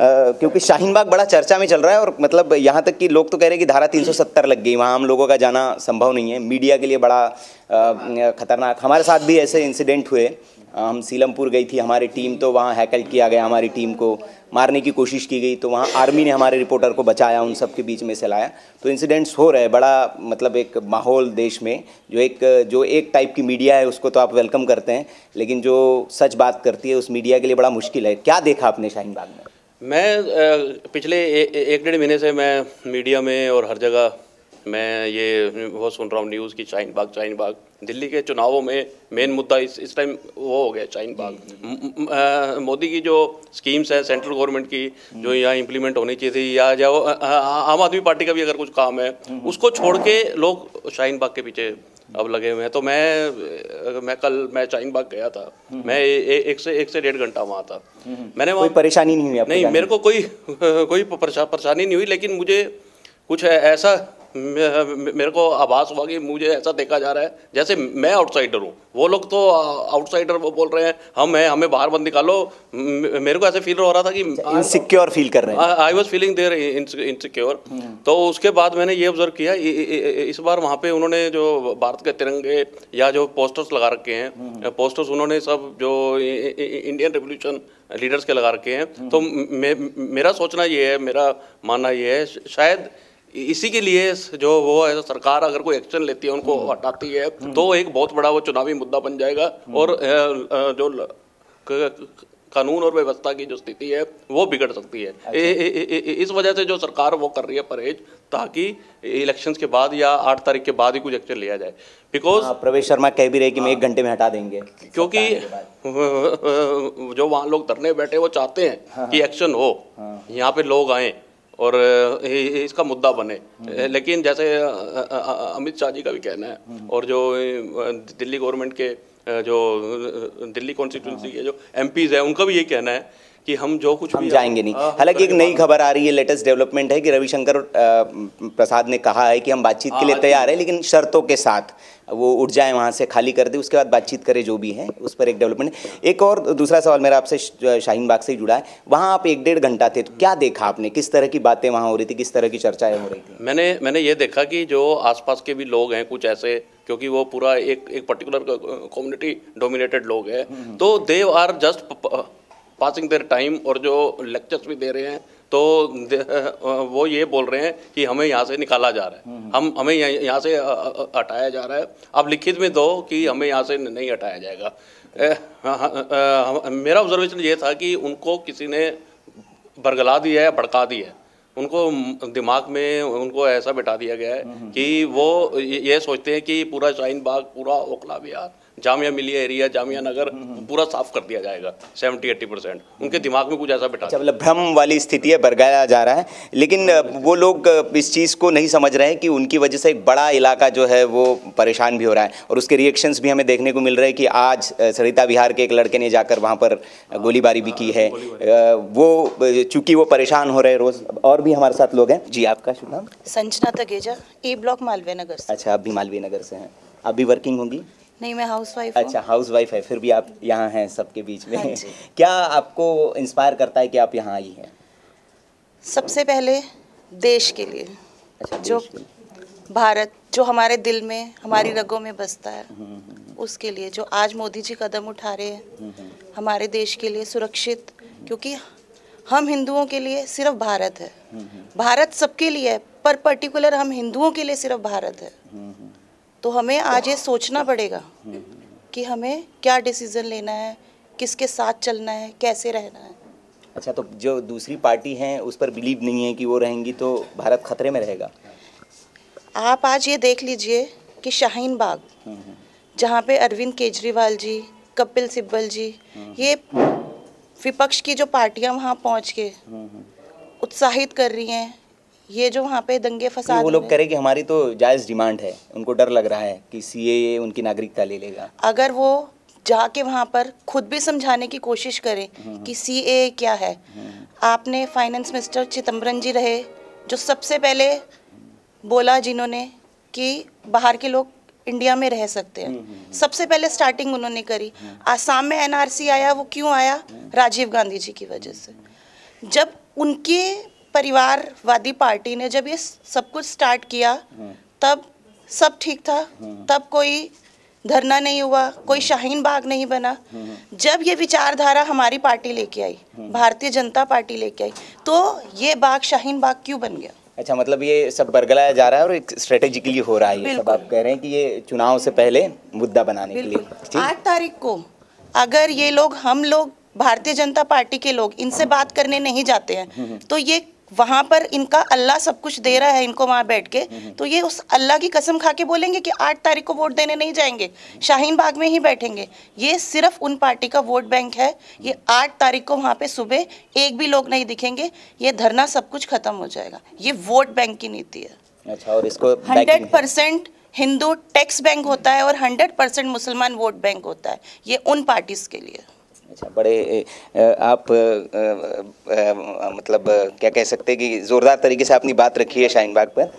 क्योंकि शाहीन बाग बड़ा चर्चा में चल रहा है और मतलब यहाँ तक कि लोग तो कह रहे हैं कि धारा 370 लग गई, वहाँ हम लोगों का जाना संभव नहीं है। मीडिया के लिए बड़ा खतरनाक, हमारे साथ भी ऐसे इंसिडेंट हुए। हम सीलमपुर गई थी हमारी टीम, तो वहाँ हैकल किया गया, हमारी टीम को मारने की कोशिश की गई, तो वहाँ आर्मी ने हमारे रिपोर्टर को बचाया, उन सब के बीच में से लाया। तो इंसिडेंट्स हो रहे हैं, बड़ा मतलब एक माहौल देश में, जो एक टाइप की मीडिया है उसको तो आप वेलकम करते हैं, लेकिन जो सच बात करती है उस मीडिया के लिए बड़ा मुश्किल है। क्या देखा आपने शाहीन बाग में? मैं पिछले एक डेढ़ महीने से मैं मीडिया में और हर जगह मैं ये बहुत सुन रहा हूँ न्यूज़ की शाहीन बाग। दिल्ली के चुनावों में मेन मुद्दा इस टाइम वो हो गया शाहीन बाग। मोदी की जो स्कीम्स है सेंट्रल गवर्नमेंट की, जो यहाँ इम्प्लीमेंट होनी चाहिए थी, या जो आम आदमी पार्टी का भी अगर कुछ काम है उसको छोड़ के लोग शाहीन बाग के पीछे अब लगे हुए हैं। तो मैं शाहीन बाग गया था, मैं एक से 1.5 घंटा वहाँ था। मैंने वहाँ कोई परेशानी नहीं हुई आपको? नहीं, मेरे को कोई परेशानी नहीं हुई, लेकिन मुझे कुछ ऐसा मेरे को आभास हुआ कि मुझे ऐसा देखा जा रहा है जैसे मैं आउटसाइडर हूँ। वो लोग तो आउटसाइडर वो बोल रहे हैं हमें बाहर मत निकालो। मेरे को ऐसे फील हो रहा था कि इनसिक्योर फील कर रहे हैं। I was feeling there insecure. तो उसके बाद मैंने ये ऑब्जर्व किया, इस बार वहाँ पे उन्होंने जो भारत के तिरंगे या जो पोस्टर्स लगा रखे हैं, पोस्टर्स उन्होंने सब जो इंडियन रेवोल्यूशन लीडर्स के लगा रखे हैं। तो मेरा सोचना ये है, मेरा मानना ये है, शायद इसी के लिए जो वो है सरकार अगर कोई एक्शन लेती है, उनको हटाती है, तो एक बहुत बड़ा वो चुनावी मुद्दा बन जाएगा और जो कानून और व्यवस्था की जो स्थिति है वो बिगड़ सकती है। अच्छा। इस वजह से जो सरकार वो कर रही है परहेज, ताकि इलेक्शंस के बाद या 8 तारीख के बाद ही कुछ एक्शन लिया जाए। बिकॉज प्रवेश शर्मा कह भी रहे कि मैं 1 घंटे में हटा देंगे, क्योंकि जो वहाँ लोग धरने बैठे वो चाहते हैं कि एक्शन हो, यहाँ पे लोग आए और इसका मुद्दा बने। लेकिन जैसे अमित शाह जी का भी कहना है और जो दिल्ली गवर्नमेंट के जो दिल्ली कॉन्स्टिट्यूंसी के जो एमपीज है उनका भी ये कहना है कि हम जो कुछ हम जाएंगे नहीं। हालांकि एक नई खबर आ रही है, लेटेस्ट डेवलपमेंट है कि रविशंकर प्रसाद ने कहा है कि हम बातचीत के लिए तैयार हैं, लेकिन शर्तों के साथ वो उठ जाए, वहाँ से खाली कर दे, उसके बाद बातचीत करे, जो भी है उस पर एक डेवलपमेंट। एक और दूसरा सवाल मेरा आपसे शाहीन बाग से ही जुड़ा है। वहाँ आप 1-1.5 घंटा थे, तो क्या देखा आपने? किस तरह की बातें वहाँ हो रही थी, किस तरह की चर्चाएं हो रही थी? मैंने ये देखा कि जो आसपास के भी लोग हैं कुछ ऐसे, क्योंकि वो पूरा एक पर्टिकुलर कम्युनिटी डोमिनेटेड लोग हैं, तो they are just passing their time, और जो लेक्चर्स भी दे रहे हैं तो वो ये बोल रहे हैं कि हमें यहाँ से निकाला जा रहा है, हमें यहाँ से हटाया जा रहा है, आप लिखित में दो कि हमें यहाँ से नहीं हटाया जाएगा। मेरा ऑब्जर्वेशन ये था कि उनको किसी ने बरगला दिया है, भड़का दिया है, उनको दिमाग में उनको ऐसा बैठा दिया गया है कि वो ये सोचते हैं कि पूरा शाहीन बाग, पूरा ओखला विहार, जामिया मिलिया एरिया, जामिया नगर पूरा साफ कर दिया जाएगा 70-80%। उनके दिमाग में कुछ ऐसा बैठा। अच्छा, मतलब भ्रम वाली स्थिति है, बरगाया जा रहा है, लेकिन वो लोग इस चीज़ को नहीं समझ रहे हैं कि उनकी वजह से एक बड़ा इलाका जो है वो परेशान भी हो रहा है। और उसके रिएक्शंस भी हमें देखने को मिल रहे हैं कि आज सरिता विहार के एक लड़के ने जाकर वहाँ पर गोलीबारी भी की है। वो चूँकि वो परेशान हो रहे हैं रोज़। और भी हमारे साथ लोग हैं। जी, आपका शुभ नाम? संजना तगेजा, ई ब्लॉक मालवीय नगर से। अच्छा, आप भी मालवीय नगर से हैं। आप भी वर्किंग होंगी? नहीं, मैं हाउसवाइफ हूँ। अच्छा, हाउसवाइफ है, फिर भी आप यहाँ हैं सबके बीच में। हाँ, क्या आपको इंस्पायर करता है कि आप यहाँ आई हैं? सबसे पहले देश के लिए। अच्छा, जो भारत जो हमारे दिल में, हमारी रगों में बसता है, उसके लिए जो आज मोदी जी कदम उठा रहे हैं हमारे देश के लिए सुरक्षित, क्योंकि हम हिंदुओं के लिए सिर्फ भारत है, भारत सबके लिए है, पर पर्टिकुलर हम हिंदुओं के लिए सिर्फ भारत है। तो हमें आज ये सोचना पड़ेगा कि हमें क्या डिसीजन लेना है, किसके साथ चलना है, कैसे रहना है। अच्छा, तो जो दूसरी पार्टी हैं उस पर बिलीव नहीं है कि वो रहेंगी तो भारत खतरे में रहेगा? आप आज ये देख लीजिए कि शाहीन बाग, जहाँ पे अरविंद केजरीवाल जी, कपिल सिब्बल जी, ये विपक्ष की जो पार्टियां वहाँ पहुँच के उत्साहित कर रही हैं, ये जो वहाँ पे दंगे फसाद, वो लोग कह रहे कि हमारी तो जायज़ डिमांड है, उनको डर लग रहा है कि सीएए उनकी नागरिकता ले लेगा। अगर वो जाके वहाँ पर खुद भी समझाने की कोशिश करें कि सीएए क्या है। आपने फाइनेंस मिनिस्टर चिदम्बरम जी रहे जो सबसे पहले बोला, जिन्होंने कि बाहर के लोग इंडिया में रह सकते हैं, सबसे पहले स्टार्टिंग उन्होंने करी। आसाम में एनआरसी आया, वो क्यों आया? राजीव गांधी जी की वजह से। जब उनके परिवारवादी पार्टी ने जब ये सब कुछ स्टार्ट किया तब सब ठीक था, तब कोई धरना नहीं हुआ, कोई शाहीन बाग नहीं बना। जब ये विचारधारा हमारी पार्टी लेके आई, भारतीय जनता पार्टी लेके आई, तो ये बाग शाहीन बाग क्यों बन गया? अच्छा, मतलब ये सब बरगलाया जा रहा है और एक स्ट्रेटेजिकली हो रहा है ये सब। आप कह रहे हैं कि ये चुनाव से पहले मुद्दा बनाने के लिए। 8 तारीख को अगर ये लोग, हम लोग भारतीय जनता पार्टी के लोग इनसे बात करने नहीं जाते हैं तो ये वहाँ पर इनका अल्लाह सब कुछ दे रहा है इनको वहाँ बैठ के, तो ये उस अल्लाह की कसम खा के बोलेंगे कि 8 तारीख को वोट देने नहीं जाएंगे, शाहीन बाग में ही बैठेंगे। ये सिर्फ उन पार्टी का वोट बैंक है। ये 8 तारीख को वहाँ पे सुबह एक भी लोग नहीं दिखेंगे, ये धरना सब कुछ खत्म हो जाएगा। ये वोट बैंक की नीति है। अच्छा, और इसको 100% हिंदू टैक्स बैंक होता है और 100% मुसलमान वोट बैंक होता है। ये उन पार्टीज के लिए। अच्छा, बड़े आप मतलब क्या कह सकते हैं कि ज़ोरदार तरीके से अपनी बात रखी है शाहीन बाग पर।